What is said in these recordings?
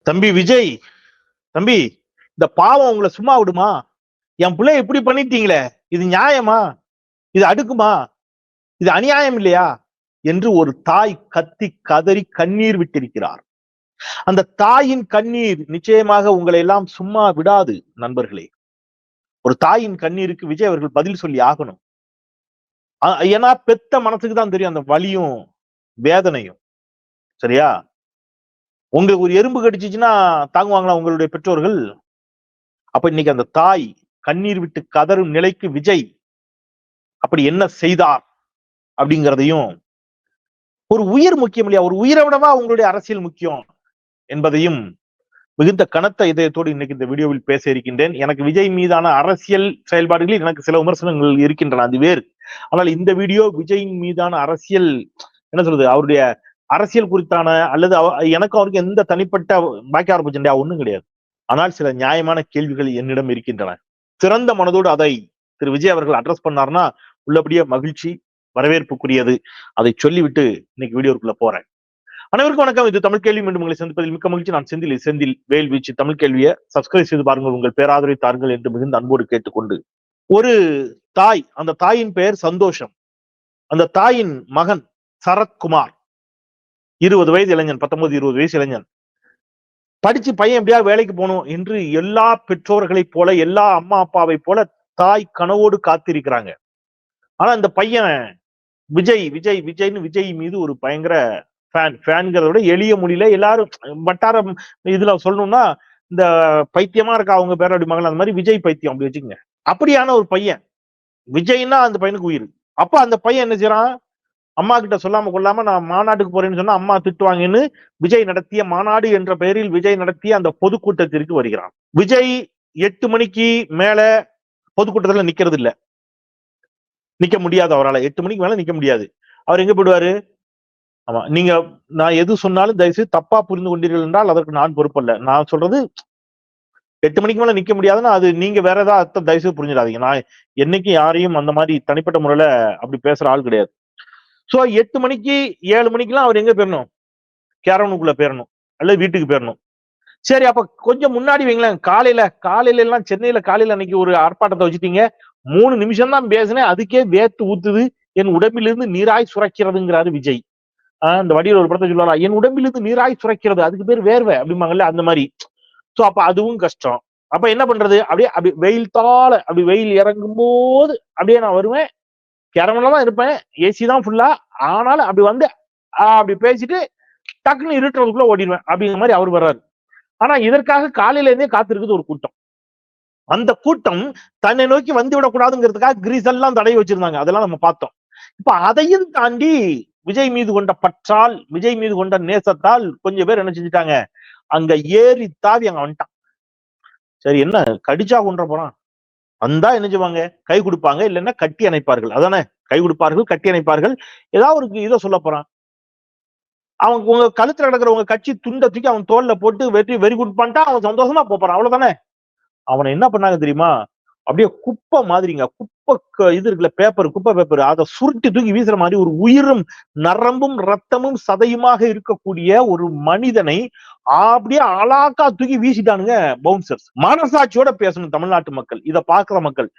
தம்பி விஜய், தம்பி, இந்த பாவம் உங்களை சும்மா விடுமா? என் பிள்ளைய இப்படி பண்ணிட்டீங்களே, இது நியாயமா? இது அடுக்குமா? இது அநியாயம் இல்லையா என்று ஒரு தாய் கத்தி கதறி கண்ணீர் விட்டிருக்கிறார். அந்த தாயின் கண்ணீர் நிச்சயமாக உங்களை எல்லாம் சும்மா விடாது நண்பர்களே. ஒரு தாயின் கண்ணீருக்கு விஜய் அவர்கள் பதில் சொல்லி ஆகணும். ஏன்னா பெத்த மனசுக்கு தான் தெரியும் அந்த வலியும் வேதனையும். சரியா? உங்களுக்கு ஒரு எறும்பு கடிச்சிச்சுன்னா தாங்குவாங்களா உங்களுடைய பெற்றோர்கள்? அப்ப இன்னைக்கு அந்த தாய் கண்ணீர் விட்டு கதறும் நிலைக்கு விஜய் அப்படி என்ன செய்தார் அப்படிங்கிறதையும், ஒரு உயிர் முக்கியம் இல்லையா? ஒரு உயிரை விடவா உங்களுடைய அரசியல் முக்கியம் என்பதையும் மிகுந்த கனத்த இதயத்தோடு இன்னைக்கு இந்த வீடியோவில் பேச இருக்கின்றேன். எனக்கு விஜய் மீதான அரசியல் செயல்பாடுகளில் எனக்கு சில விமர்சனங்கள் இருக்கின்றன, அது வேறு. ஆனால் இந்த வீடியோ விஜயின் மீதான அரசியல், என்ன சொல்றது, அவருடைய அரசியல் குறித்தான அல்லது எனக்கு அவருக்கு எந்த தனிப்பட்ட பாக்கியார் பிரச்சனையா ஒண்ணும் கிடையாது. ஆனால் சில நியாயமான கேள்விகள் என்னிடம் இருக்கின்றன. திறந்த மனதோடு அதை திரு விஜய் அவர்கள் அட்ரஸ் பண்ணார்னா உள்ளபடியே மகிழ்ச்சி, வரவேற்புக்குரியது. அதை சொல்லிவிட்டு இன்னைக்கு வீடியோக்குள்ள போறேன். அனைவருக்கும் வணக்கம். இது தமிழ் கேள்வி. மீண்டும் உங்களை சந்திப்பதில் மிக்க மகிழ்ச்சி. நான் செந்தில் வேல் வீச்சு தமிழ் கேள்வியை சப்ஸ்கிரைப் செய்து பாருங்கள், உங்கள் பேராதரவை தாருங்கள் என்று மிகுந்த அன்போடு கேட்டுக்கொண்டு, ஒரு தாய், அந்த தாயின் பெயர் சந்தோஷம். அந்த தாயின் மகன் சரத்குமார், 20 வயது இளைஞன், 19-20 வயசு இளைஞன். படிச்சு பையன் எப்படியா வேலைக்கு போகணும் என்று எல்லா பெற்றோர்களை போல, எல்லா அம்மா அப்பாவை போல தாய் கனவோடு காத்திருக்கிறாங்க. ஆனா இந்த பையன் விஜய்னு விஜய் மீது ஒரு பயங்கர ஃபேன்கிறத விட எளிய மொழியில எல்லாரும் வட்டாரம் இதுல சொல்லணும்னா, இந்த பைத்தியமா இருக்கா அவங்க பேர அப்படி மகள், அந்த மாதிரி விஜய் பைத்தியம் அப்படி வச்சுக்கோங்க. அப்படியான ஒரு பையன். விஜய்னா அந்த பையனுக்கு உயிர். அப்ப அந்த பையன் என்ன செய்யறான்? அம்மா கிட்ட சொல்லாம கொள்ளாம நான் மாநாட்டுக்கு போறேன்னு சொன்னா அம்மா திட்டுவாங்கன்னு விஜய் நடத்திய மாநாடு என்ற பெயரில் விஜய் நடத்திய அந்த பொதுக்கூட்டத்திற்கு வருகிறான். விஜய் 8 மணிக்கு மேல பொதுக்கூட்டத்துல நிக்கிறது இல்ல, நிக்க முடியாது அவரால். 8 மணிக்கு மேல நிக்க முடியாது. அவர் எங்க போயிடுவாரு? ஆமா, நீங்க நான் எது சொன்னாலும் தயவுசெய்து தப்பா புரிந்து கொண்டீர்கள் என்றால் அதற்கு நான் பொறுப்பல்ல. நான் சொல்றது 8 மணிக்கு மேல நிக்க முடியாதுன்னா அது நீங்க வேற ஏதாவது அர்த்தம் தயவுசெய்து புரிஞ்சிடாதீங்க. நான் என்னைக்கு யாரையும் அந்த மாதிரி தனிப்பட்ட முறையில அப்படி பேசுற ஆள் கிடையாது. சோ 8 மணிக்கு 7 மணிக்கெல்லாம் அவர் எங்க போயிடணும்? கேரவனுக்குள்ள போயிடணும் அல்லது வீட்டுக்கு போயிடணும். சரி, அப்ப கொஞ்சம் முன்னாடி வைங்களேன். காலையில எல்லாம் சென்னையில காலையில அன்னைக்கு ஒரு ஆர்ப்பாட்டத்தை வச்சுட்டீங்க. 3 நிமிஷம் தான் பேசினேன், அதுக்கே வேர்த்து ஊத்துது, என் உடம்பிலிருந்து நீராய் சுரக்கிறதுங்கிறாரு விஜய். இந்த வடிவில் ஒரு படத்தை சொல்லுவாரா, என் உடம்பிலிருந்து நீராய் சுரக்கிறது, அதுக்கு பேர் வேர்வை அப்படிம்பாங்கல்ல, அந்த மாதிரி. சோ அப்ப அதுவும் கஷ்டம். அப்ப என்ன பண்றது? அப்படி வெயில் தாழ, அப்படி வெயில் இறங்கும் போது அப்படியே நான் வருவேன். கேரவன்ல தான் இருப்பேன், ஏசி தான் ஃபுல்லா. ஆனாலும் அப்படி வந்து அப்படி பேசிட்டு டக்குன்னு இருட்டுறதுக்குள்ள ஓடிடுவேன் அப்படிங்கிற மாதிரி அவர் வர்றாரு. ஆனா இதற்காக காலையில இருந்தே காத்திருக்குது ஒரு கூட்டம். அந்த கூட்டம் தன்னை நோக்கி வந்து விடக்கூடாதுங்கிறதுக்காக கிரீஸ் எல்லாம் தடை வச்சிருந்தாங்க, அதெல்லாம் நம்ம பார்த்தோம். இப்ப அதையும் தாண்டி விஜய் மீது கொண்ட பற்றால், விஜய் மீது கொண்ட நேசத்தால் கொஞ்சம் பேர் என்ன செஞ்சுட்டாங்க, அங்க ஏறி தாவி அங்க வந்துட்டான். சரி, என்ன கடிச்சா கொன்ற போறான், வந்தா என்ன செய்வாங்க? கை கொடுப்பாங்க, இல்லைன்னா கட்டி அணைப்பார்கள். அதானே, கை கொடுப்பார்கள், கட்டி அணைப்பார்கள். ஏதாவது ஒரு இதை சொல்ல போறான். அவங்க உங்க கழுத்துல கிடக்குற உங்க கட்சி துண்டை தூக்கி அவன் தோல்ல போட்டு வெரி குட் பண்ணிட்டா அவன் சந்தோஷமா போறான், அவ்வளவுதானே. அவனை என்ன பண்ணாங்க தெரியுமா? அப்படியே குப்பை மாதிரிங்க, இது இருக்குல்ல, குப்பை பேப்பர், அதை சுருட்டி தூக்கி வீசுற மாதிரி ஒரு உயிரும் நரம்பும் ரத்தமும் சதையுமாக இருக்கக்கூடிய ஒரு மனிதனை அப்படியே அலாக்கா தூக்கி வீசிட்டானுங்க பவுன்சர்ஸ். மனசாட்சியோட பேசணும் தமிழ்நாட்டு மக்கள், இதை பாக்குற மக்கள்.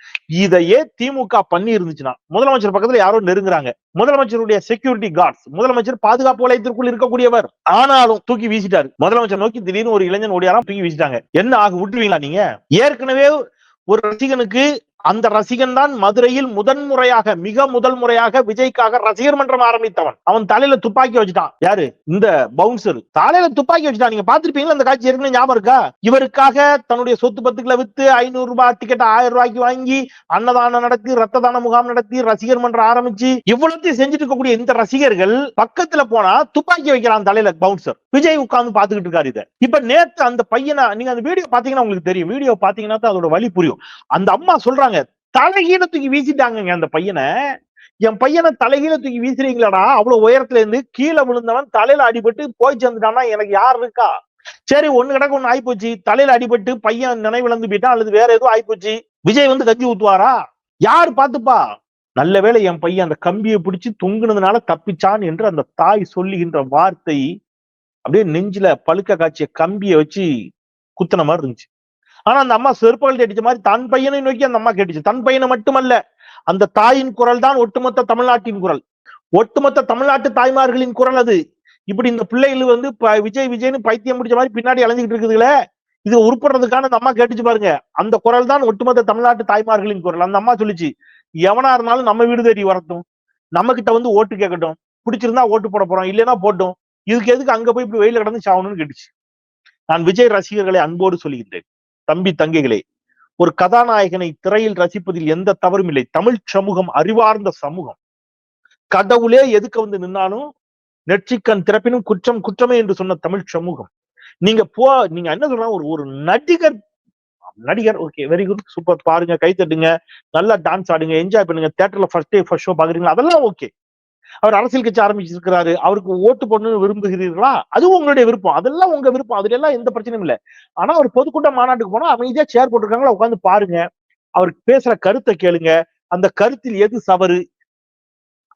இதையே திமுக பண்ணி இருந்துச்சுன்னா, முதலமைச்சர் பக்கத்துல யாரோ நெருங்குறாங்க, முதலமைச்சருடைய செக்யூரிட்டி கார்ட்ஸ், முதலமைச்சர் பாதுகாப்பு வலயத்திற்குள் இருக்கக்கூடியவர், ஆனாலும் தூக்கி வீசிட்டாரு. முதலமைச்சர் நோக்கி திடீர்னு ஒரு இளைஞன் ஓடியாராம், தூக்கி வீசிட்டாங்க. என்ன ஆக விட்டுருவீங்களா நீங்க? ஏற்கனவே ஒரு ரசிகனுக்கு, அந்த ரசிகன் தான் மதுரையில் மிக முதல் முறையாக விஜய்க்காக ரசிகர் மன்றம் ஆரம்பித்தவன். அவன் தலையில துப்பாக்கி வச்சுட்டான். யாரு? இந்த பவுன்சர் தலையில துப்பாக்கி வச்சுட்டான். நீங்க பாத்திருப்பீங்களா அந்த காட்சி? ஏற்கனவே ஞாபகம் இருக்கா? இவருக்காக தன்னுடைய சொத்து பத்துக்களை வித்து 500 ரூபாய் டிக்கெட் 1000 ரூபாய்க்கு வாங்கி அன்னதானம் நடத்தி, ரத்த தான முகாம் நடத்தி, ரசிகர் மன்றம் ஆரம்பிச்சு இவ்வளவு செஞ்சுட்டு இருக்கக்கூடிய இந்த ரசிகர்கள் பக்கத்துல போனா துப்பாக்கி வைக்கிறான் தலையில பவுன்சர். விஜய் உட்கார்ந்து பாத்துக்கிட்டு இருக்காரு இதை. இப்ப நேத்து அந்த பையனை நீங்க அந்த வீடியோ பாத்தீங்கன்னா உங்களுக்கு தெரியும். வீடியோ பாத்தீங்கன்னா அதோட வலி புரியும். அந்த அம்மா சொல்றாங்க, தலைகீழ தூக்கி வீசிட்டாங்க அந்த பையனை. என் பையனை தலைகீழ தூக்கி வீசுறீங்களாடா? அவ்வளவு உயரத்துல இருந்து கீழே விழுந்தவன் தலையில அடிபட்டு போய் சேர்ந்துட்டானா, எனக்கு யார் இருக்கா? சரி, ஒண்ணு கிடக்கு ஒண்ணு ஆயிப்போச்சு. தலையில அடிபட்டு பையன் நினைவிழந்து போயிட்டான், அல்லது வேற எதுவும் ஆயிப்போச்சு. விஜய் வந்து கஞ்சி ஊத்துவாரா? யாரு பாத்துப்பா? நல்ல வேளை என் பையன் அந்த கம்பியை பிடிச்சு தொங்குனதுனால தப்பிச்சான் என்று அந்த தாய் சொல்லுகின்ற வார்த்தை அப்படியே நெஞ்சில பழுக்க காய்ச்சிய கம்பியை வச்சு குத்துன மாதிரி இருந்துச்சு. ஆனா அந்த அம்மா செருப்புகள் அடிச்ச மாதிரி தன் பையனை நோக்கி அந்த அம்மா கேட்டுச்சு. தன் பையனை மட்டுமல்ல, அந்த தாயின் குரல் தான் ஒட்டுமொத்த தமிழ்நாட்டின் குரல், ஒட்டுமொத்த தமிழ்நாட்டு தாய்மார்களின் குரல் அது. இப்படி இந்த பிள்ளைகள் வந்து விஜய் விஜய்னு பைத்தியம் முடிச்ச மாதிரி பின்னாடி அலைஞ்சிட்டு இருக்குதுங்களே, இது உருப்படுறதுக்கான அந்த அம்மா கேட்டுச்சு பாருங்க. அந்த குரல் தான் ஒட்டுமொத்த தமிழ்நாட்டு தாய்மார்களின் குரல். அந்த அம்மா சொல்லிச்சு, எவனா இருந்தாலும் நம்ம வீடு தேடி வரட்டும், நம்ம கிட்ட வந்து ஓட்டு கேட்கட்டும், பிடிச்சிருந்தா ஓட்டு போட போறோம், இல்லைன்னா போட்டோம், இதுக்கு எதுக்கு அங்க போய் இப்படி வெயில கடந்து சாகணும்னு கேட்டுச்சு. நான் விஜய் ரசிகர்களை அன்போடு சொல்கின்றேன், தம்பி தங்கைகளே, ஒரு கதாநாயகனை திரையில் ரசிப்பதில் எந்த தவறும் இல்லை. தமிழ் சமூகம் அறிவார்ந்த சமூகம். கடவுளே எதுக்கு வந்து நின்னாலும் நெற்றிக்கண் திறப்பினும் குற்றம் குற்றமே என்று சொன்ன தமிழ் சமூகம். நீங்க என்ன சொல்றாங்க, ஒரு நடிகர் ஓகே, வெரி குட், சூப்பர், பாருங்க, கை தட்டுங்க, நல்லா டான்ஸ் ஆடுங்க, என்ஜாய் பண்ணுங்க, தியேட்டர்ல ஃபர்ஸ்ட் டே ஃபர்ஸ்ட் ஷோ பாக்குறீங்களா, அதெல்லாம் ஓகே. அவர் அரசியல் கட்சி ஆரம்பிச்சிருக்கிறாரு, அவருக்கு ஓட்டு போடணும்னு விரும்புகிறீர்களா, அதுவும் உங்களுடைய விருப்பம், அதெல்லாம் உங்க விருப்பம், அதுல எல்லாம் எந்த பிரச்சனையும் இல்லை. ஆனா ஒரு பொதுக்கூட்ட மாநாட்டுக்கு போனா அமைதியா சேர் போட்டிருக்காங்களா உட்காந்து பாருங்க, அவருக்கு பேசுற கருத்தை கேளுங்க, அந்த கருத்தில் எது சவறு,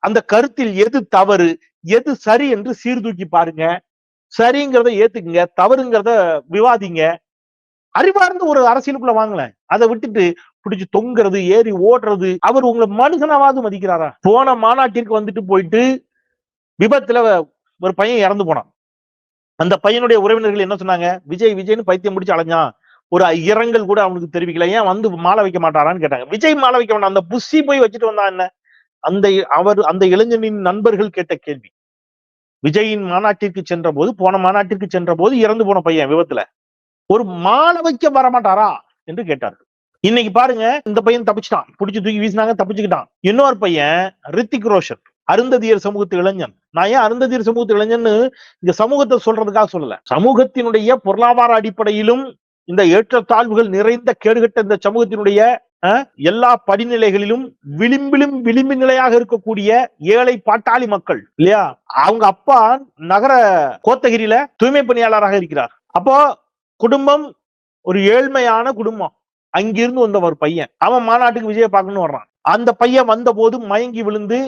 அந்த கருத்தில் எது தவறு, எது சரி என்று சீர்தூக்கி பாருங்க, சரிங்கிறத ஏத்துக்குங்க, தவறுங்கிறத விவாதிங்க, அறிவார்ந்த ஒரு அரசியலுக்குள்ள வாங்கல. அதை விட்டுட்டு பிடிச்சு தொங்குறது, ஏறி ஓடுறது, அவர் உங்களை மனுஷனாவது மதிக்கிறாரா? போன மாநாட்டிற்கு வந்துட்டு போயிட்டு விபத்துல ஒரு பையன் இறந்து போனான். அந்த பையனுடைய உறவினர்கள் என்ன சொன்னாங்க, விஜய் விஜய்னு பைத்தியம் முடிச்சு அலைஞ்சான், ஒரு இரங்கல் கூட அவனுக்கு தெரிவிக்கல, ஏன் வந்து மாலை வைக்க மாட்டாரான்னு கேட்டாங்க. விஜய் மாலை வைக்க வேண்டாம், அந்த புஷி போய் வச்சுட்டு வந்தான் என்ன? அந்த இளைஞனின் நண்பர்கள் கேட்ட கேள்வி. விஜயின் மாநாட்டிற்கு சென்ற போது, போன மாநாட்டிற்கு சென்ற போது இறந்து போன பையன் விபத்துல, ஒரு மாலை வைக்க வரமாட்டாரா என்று கேட்டார்கள். இன்னைக்கு பாருங்க, இந்த பையன் தப்பிச்சிட்டான், பிடிச்சி தூக்கி வீசினாங்க, தப்பிச்சுக்கிட்டான். இன்னொரு பையன் ரித்திக் ரோஷன், அருந்ததியர் சமூகத்து இளைஞன். நான் ஏன் அருந்ததியர் சமூகத்து இளைஞன்னு இந்த சமூகத்தை சொல்றதுக்காக சொல்லல, சமூகத்தினுடைய பொருளாதார அடிப்படையிலும் இந்த ஏற்றத்தாழ்வுகள் நிறைந்த கேடுகட்ட இந்த சமூகத்தினுடைய எல்லா படிநிலைகளிலும் விளிம்பு நிலையாக இருக்கக்கூடிய ஏழை பாட்டாளி மக்கள் இல்லையா, அவங்க அப்பா நகர கோத்தகிரியில தூய்மை பணியாளராக இருக்கிறார். அப்போ குடும்பம் ஒரு ஏழ்மையான குடும்பம், அங்கிருந்து வந்த ஒரு பையன், அவன் மாநாட்டுக்கு விஜய பார்க்கணும்னு வர்றான். அந்த பையன் வந்த போது மயங்கி விழுந்து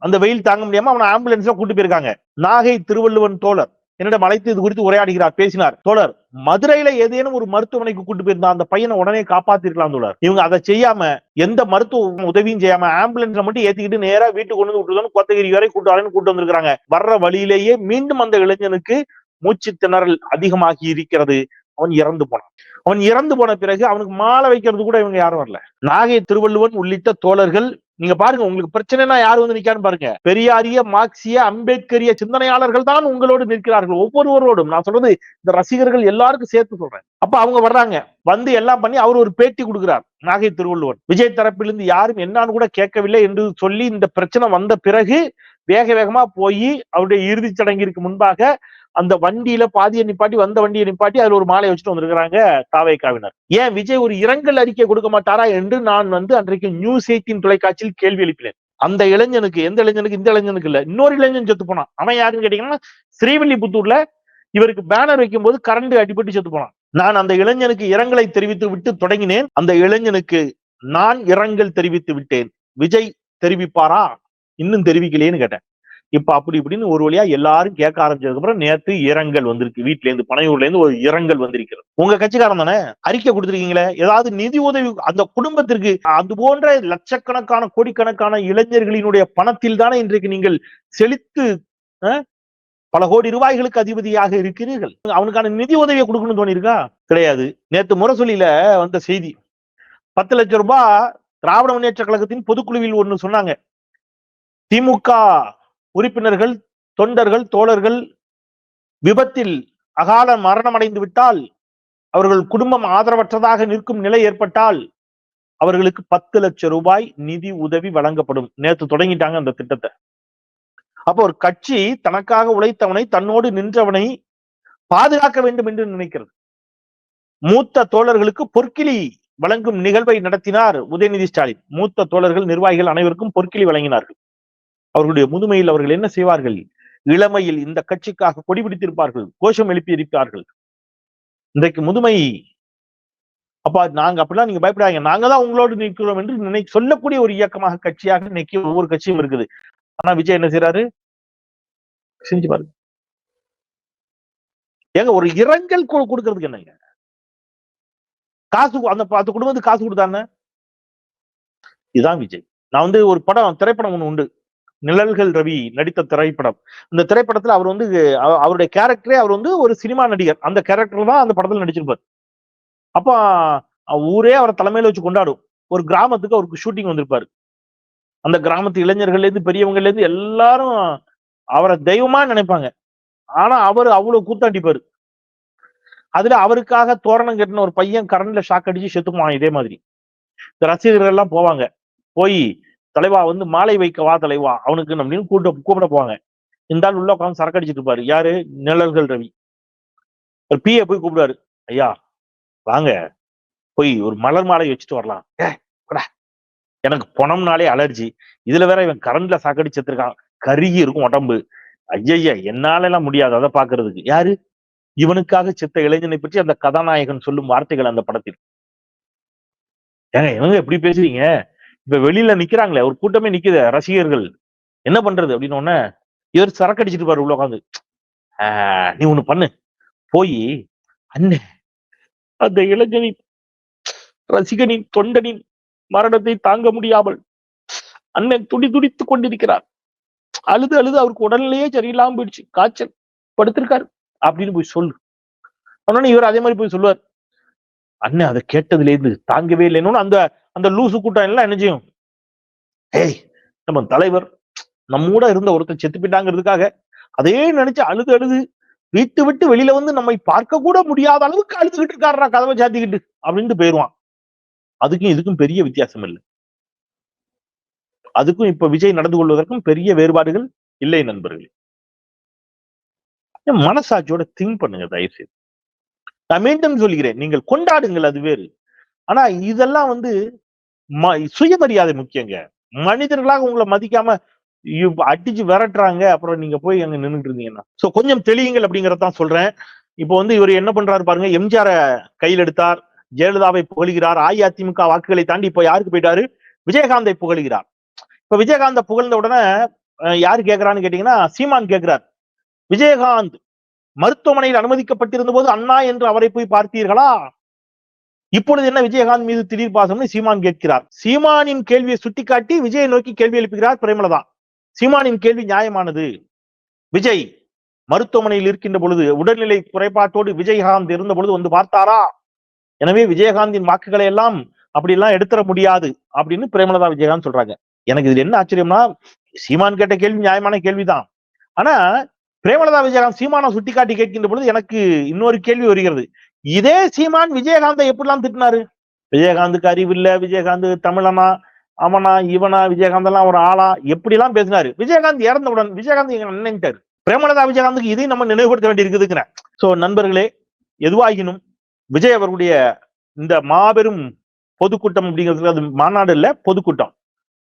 அந்த வெயில் தாங்க முடியாம அவனை ஆம்புலன்ஸ்ல கூட்டு போயிருக்காங்க. நாகை திருவள்ளுவன் தோழர் என்னிடம் அழைத்து இது குறித்து உரையாடுகிறார், பேசினார். தோழர், மதுரையில ஏதேனும் ஒரு மருத்துவமனைக்கு கூட்டு போயிருந்தா அந்த பையனை உடனே காப்பாத்திருக்கலாம் தோழர். இவங்க அதை செய்யாம, எந்த மருத்துவ உதவியும் செய்யாம ஆம்புலன்ஸ்ல மட்டும் ஏத்திக்கிட்டு நேரா வீட்டுக்கு கொண்டு விட்டுதான் கோத்தகிரி வரை கூட்டு வந்திருக்காங்க. வர்ற வழியிலேயே மீண்டும் அந்த இளைஞனுக்கு மூச்சு திணறல் அதிகமாகி இருக்கிறது, அவன் இறந்து போனான். அவன் இறந்து போன பிறகு அவனுக்கு மாலை வைக்கிறது கூட இவங்க யாரும் வரல. நாகை திருவள்ளுவன் உள்ளிட்ட தோழர்கள், நீங்க பாருங்க, உங்களுக்கு பிரச்சனைனா யாரு வந்து நிக்கான்னு பாருங்க, பெரியாரிய, மார்க்சிய, அம்பேத்கரிய சிந்தனையாளர்கள் தான் உங்களோடு நிற்கிறார்கள், ஒவ்வொருவரோடும். நான் சொல்றது இந்த ரசிகர்கள் எல்லாருக்கும் சேர்த்து சொல்றேன். அப்ப அவங்க வர்றாங்க, வந்து எல்லாம் பண்ணி அவர் ஒரு பேட்டி கொடுக்கிறார். நாகை திருவள்ளுவன் விஜய் தரப்பிலிருந்து யாரும் என்னான்னு கூட கேட்கவில்லை என்று சொல்லி இந்த பிரச்சனை வந்த பிறகு வேக வேகமா போய் அவருடைய இறுதிச் சடங்கிற்கு முன்பாக அந்த வண்டியில பாதியை நிப்பாட்டி, வந்த வண்டியை நிப்பாட்டி அதுல ஒரு மாலை வச்சுட்டு வந்திருக்கிறாங்க தாவேகாவினர். ஏன் விஜய் ஒரு இரங்கல் அறிக்கை கொடுக்க மாட்டாரா என்று நான் அன்றைக்கு நியூஸ் 18 தொலைக்காட்சியில் கேள்வி எழுப்பினேன். அந்த இளைஞனுக்கு, எந்த இளைஞனுக்கு, இந்த இளைஞனுக்கு இல்ல, இன்னொரு இளைஞன் செத்து போனான். அவன் யாருன்னு கேட்டீங்கன்னா, ஸ்ரீவில்லிபுத்தூர்ல இவருக்கு பேனர் வைக்கும் போது கரண்ட் அடிபட்டு செத்து போனான். நான் அந்த இளைஞனுக்கு இரங்கலை தெரிவித்து விட்டு தொடங்கினேன். அந்த இளைஞனுக்கு நான் இரங்கல் தெரிவித்து விட்டேன், விஜய் தெரிவிப்பாரா, இன்னும் தெரிவிக்கலையேன்னு கேட்டேன். இப்ப அப்படி இப்படின்னு ஒரு வழியா எல்லாரும் கேட்க ஆரம்பிச்சதுக்கு அப்புறம் நேற்று இரங்கல் வந்திருக்கு. வீட்டுல இருந்து, பனையூர்ல இருந்து ஒரு இரங்கல் வந்திருக்கிறது. உங்க கட்சிக்காரன் தானே அறிக்கை கொடுத்திருக்கீங்களே, ஏதாவது நிதி உதவி அந்த குடும்பத்திற்கு, அது போன்ற லட்சக்கணக்கான கோடிக்கணக்கான இளைஞர்களினுடைய பணத்தில் தானே இன்றைக்கு நீங்கள் செழித்து பல கோடி ரூபாய்களுக்கு அதிபதியாக இருக்கிறீர்கள். அவனுக்கான நிதி உதவியை கொடுக்கணும்னு தோணிருக்கா? கிடையாது. நேற்று முரசொலியில வந்த செய்தி, 10 லட்சம் ரூபாய் திராவிட முன்னேற்ற கழகத்தின் பொதுக்குழுவில் ஒண்ணு சொன்னாங்க. திமுக உறுப்பினர்கள், தொண்டர்கள், தோழர்கள் விபத்தில் அகால மரணம் அடைந்து விட்டால், அவர்கள் குடும்பம் ஆதரவற்றதாக நிற்கும் நிலை ஏற்பட்டால் அவர்களுக்கு 10 லட்சம் ரூபாய் நிதி உதவி வழங்கப்படும். நேற்று தொடங்கிட்டாங்க அந்த திட்டத்தை. அப்போ ஒரு கட்சி தனக்காக உழைத்தவனை, தன்னோடு நின்றவனை பாதுகாக்க வேண்டும் என்று நினைக்கிறது. மூத்த தோழர்களுக்கு பொற்கிளி வழங்கும் நிகழ்வை நடத்தினார் உதயநிதி ஸ்டாலின். மூத்த தோழர்கள், நிர்வாகிகள் அனைவருக்கும் பொற்கிளி வழங்கினார்கள். அவர்களுடைய முதுமையில் அவர்கள் என்ன செய்வார்கள்? இளமையில் இந்த கட்சிக்காக கொடி பிடித்திருப்பார்கள், கோஷம் எழுப்பி இருப்பார்கள். இன்றைக்கு முதுமை, அப்ப நாங்க அப்படிலாம் நீங்க பயப்படாதீங்க, நாங்க தான் உங்களோடு நிற்கிறோம் என்று சொல்லக்கூடிய ஒரு இயக்கமாக, கட்சியாக இன்னைக்கு ஒவ்வொரு கட்சியும் இருக்குது. ஆனா விஜய் என்ன செய்யறாரு? செஞ்சு பாருங்க. ஏங்க ஒரு இரங்கல் கொடுக்கறதுக்கு என்னங்க காசு? அந்த குடும்பத்துக்கு காசு கொடுத்தானே. இதுதான் விஜய். நான் வந்து ஒரு திரைப்படம் ஒண்ணு உண்டு, நிழல்கள் ரவி நடித்த திரைப்படம். இந்த திரைப்படத்துல அவர் வந்து அவருடைய கேரக்டரே அவர் வந்து ஒரு சினிமா நடிகர். அந்த கேரக்டர் தான் அந்த படத்துல நடிச்சிருப்பார். அப்ப ஊரே அவரை தலைமையில வச்சு கொண்டாடும். ஒரு கிராமத்துக்கு அவருக்கு ஷூட்டிங் வந்திருப்பாரு. அந்த கிராமத்து இளைஞர்கள்ல இருந்து பெரியவங்கல இருந்து எல்லாரும் அவரை தெய்வமா நினைப்பாங்க. ஆனா அவர் அவ்வளவு கூத்தாண்டிப்பாரு. அதுல அவருக்காக தோரணம் கட்டின ஒரு பையன் கரண்ட்ல ஷாக் அடிச்சு செத்துக்குவான். இதே மாதிரி இந்த ரசிகர்கள் எல்லாம் போவாங்க. போய் தலைவா வந்து மாலை வைக்க வா தலைவா அவனுக்கு அப்படின்னு கூப்பிட போவாங்க. இந்த ஆள் உள்ள உட்காந்து சரக்கு அடிச்சிட்டு இருப்பாரு. யாரு? நிழல்கள் ரவி. ஒரு பிஏ போய் கூப்பிடுவாரு. ஐயா வாங்க போய் ஒரு மலர் மாலை வச்சுட்டு வரலாம். எனக்கு பொணம்னாலே அலர்ஜி. இதுல வேற இவன் கரண்ட்ல சாக்கடிச்சு செத்துருக்கான். கருகி இருக்கும் உடம்பு. ஐயா என்னால எல்லாம் முடியாது அதை பாக்குறதுக்கு. யாரு? இவனுக்காக செத்த இளைஞனை பற்றி அந்த கதாநாயகன் சொல்லும் வார்த்தைகள் அந்த படத்தில். ஏங்க இவங்க எப்படி பேசுறீங்க? இப்ப வெளியில நிக்கிறாங்களே ஒரு கூட்டமே நிக்குது ரசிகர்கள், என்ன பண்றது அப்படின்னு ஒண்ணு இவர் சரக்கு அடிச்சிட்டு பாரு உள்ள உட்காந்து. நீ ஒண்ணு பண்ணு, போய் அண்ணே அந்த இளைஞனின் ரசிகனின் தொண்டனின் மரணத்தை தாங்க முடியாமல் அண்ணன் துடித்துக் கொண்டிருக்கிறார். அழுது அழுது அவருக்கு உடல்நிலையே சரியில்லாம போயிடுச்சு, காய்ச்சல் படுத்திருக்காரு அப்படின்னு போய் சொல்லு. அதனால இவர் அதே மாதிரி போய் சொல்லுவார். அண்ணன் அதை கேட்டதுல இருந்து தாங்கவே இல்லைன்னு அந்த அந்த லூசு கூட்டம் எல்லாம் என்ன செய்யும்? ஏய் நம்ம தலைவர் நம்ம கூட இருந்த ஒருத்தர் செத்து போயிட்டாங்கிறதுக்காக அதே நினைச்சு அழுது அழுது வீட்டு விட்டு வெளியில வந்து நம்மை பார்க்க கூட முடியாத அளவுக்கு அழுதுகிட்டு இருக்காரா கதவை சாத்திக்கிட்டு அப்படின்ட்டு போயிருவான். அதுக்கும் இதுக்கும் பெரிய வித்தியாசம் இல்லை. அதுக்கும் இப்ப விஜய் நடந்து கொள்வதற்கும் பெரிய வேறுபாடுகள் இல்லை நண்பர்களே. மனசாட்சியோட திங்க் பண்ணுங்க தயவு செய்து. நான் மீண்டும் சொல்கிறேன், நீங்கள் கொண்டாடுங்கள் அது வேறு. ஆனா இதெல்லாம் வந்து சுயமரியாதை முக்கியங்க. மனிதர்களாக உங்களை மதிக்காம அடிச்சு விரட்டுறாங்க, அப்புறம் நீங்க போய் அங்க நின்றுட்டு இருந்தீங்கன்னா கொஞ்சம் தெளியுங்கள் அப்படிங்கறதான் சொல்றேன். இப்போ வந்து இவர் என்ன பண்றாரு பாருங்க. எம்ஜிஆர் கையில் எடுத்தார், ஜெயலலிதாவை புகழ்கிறார். அஇஅதிமுக வாக்குகளை தாண்டி இப்போ யாருக்கு போயிட்டாரு? விஜயகாந்தை புகழ்கிறார். இப்ப விஜயகாந்த புகழ்ந்த உடனே யாரு கேட்கிறான்னு கேட்டீங்கன்னா சீமான் கேட்கிறார். விஜயகாந்த் மருத்துவமனையில் அனுமதிக்கப்பட்டிருந்த போது அண்ணா என்று அவரை போய் பார்த்தீர்களா? இப்பொழுது என்ன விஜயகாந்த் மீது திடீர் பாசம்னு சீமான் கேட்கிறார். சீமானின் கேள்வியை சுட்டிக்காட்டி விஜயை நோக்கி கேள்வி எழுப்புகிறார் பிரேமலதா. சீமானின் கேள்வி நியாயமானது. விஜய் மருத்துவமனையில் இருக்கின்ற பொழுது உடல்நிலை குறைபாட்டோடு விஜயகாந்த் இருந்த பொழுது வந்து பார்த்தாரா? எனவே விஜயகாந்தின் வாக்குகளை எல்லாம் அப்படி எல்லாம் எடுத்துட முடியாது அப்படின்னு பிரேமலதா விஜயகாந்த் சொல்றாங்க. எனக்கு இதுல என்ன ஆச்சரியம்னா, சீமான் கேட்ட கேள்வி நியாயமான கேள்விதான். ஆனா பிரேமலதா விஜயகாந்த் சீமானை சுட்டிக்காட்டி கேட்கின்ற பொழுது எனக்கு இன்னொரு கேள்வி வருகிறது. இதே சீமான் விஜயகாந்தை எப்படிலாம் திட்டினாரு? விஜயகாந்துக்கு அறிவு இல்ல, விஜயகாந்த் தமிழனா, அவனா இவனா, விஜயகாந்த் எல்லாம் ஒரு ஆளா, எப்படி எல்லாம் பேசினாரு. விஜயகாந்த் இறந்தவுடன் விஜயகாந்த் எங்க நினைட்டாரு. பிரேமலதா விஜயகாந்துக்கு இதையும் நம்ம நினைவுபடுத்த வேண்டி இருக்குதுங்கிறேன். சோ நண்பர்களே, எதுவாகினும் விஜய் அவர்களுடைய இந்த மாபெரும் பொதுக்கூட்டம் அப்படிங்கிறது, அது மாநாடு இல்ல, பொதுக்கூட்டம்.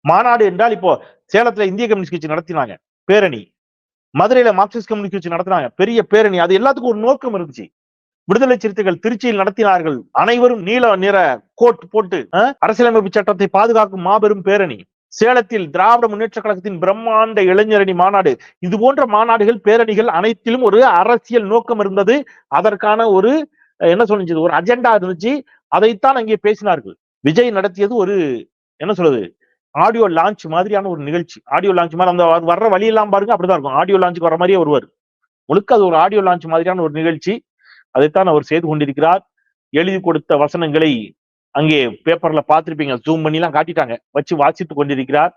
மாநாடு என்றால் இப்போ சேலத்துல இந்திய கம்யூனிஸ்ட் கட்சி நடத்தினாங்க பேரணி, மதுரையில மார்க்சிஸ்ட் கம்யூனிஸ்ட் கட்சி நடத்தினாங்க பெரிய பேரணி. அது எல்லாத்துக்கும் ஒரு நோக்கம் இருந்துச்சு. விடுதலை சிறுத்தைகள் திருச்சியில் நடத்தினார்கள். அனைவரும் நீல நிற கோட் போட்டு அரசியலமைப்பு சட்டத்தை பாதுகாக்கும் மாபெரும் பேரணி. சேலத்தில் திராவிட முன்னேற்ற கழகத்தின் பிரம்மாண்ட இளைஞரணி மாநாடு. இது போன்ற மாநாடுகள், பேரணிகள் அனைத்திலும் ஒரு அரசியல் நோக்கம் இருந்தது. அதற்கான ஒரு என்ன சொல்லுச்சு, ஒரு அஜெண்டா இருந்துச்சு. அதைத்தான் அங்கே பேசினார்கள். விஜய் நடத்தியது ஒரு என்ன சொல்றது, ஆடியோ லான்ச் மாதிரியான ஒரு நிகழ்ச்சி. ஆடியோ லான்ச் மாதிரி அந்த வர்ற வழி எல்லாம் பாருங்க அப்படிதான் இருக்கும். ஆடியோ லான்ச்சுக்கு வர மாதிரியே வருவார். முழுக்க அது ஒரு ஆடியோ லான்ச் மாதிரியான ஒரு நிகழ்ச்சி. அதைத்தான் அவர் செய்து கொண்டிருக்கிறார். எழுதி கொடுத்த வசனங்களை அங்கே பேப்பர்ல பார்த்திருப்பீங்க, ஜூம் பண்ணி எல்லாம் காட்டிட்டாங்க, வச்சு வாசித்துக் கொண்டிருக்கிறார்.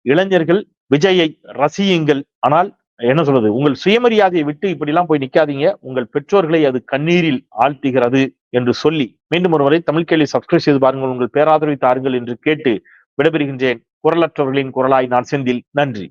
இளைஞர்கள் விஜயை ரசியுங்கள். ஆனால் என்ன சொல்றது, உங்கள் சுயமரியாதையை விட்டு இப்படி எல்லாம் போய் நிக்காதீங்க. உங்கள் பெற்றோர்களை அது கண்ணீரில் ஆழ்த்துகிறது என்று சொல்லி மீண்டும் ஒருவரை தமிழ் கேள்வி சப்ஸ்கிரைப் செய்து பாருங்கள், உங்கள் பேராதரவை தாருங்கள் என்று கேட்டு விடைபெறுகின்றேன். குரலற்றவர்களின் குரலாய் நான் செந்தில். நன்றி.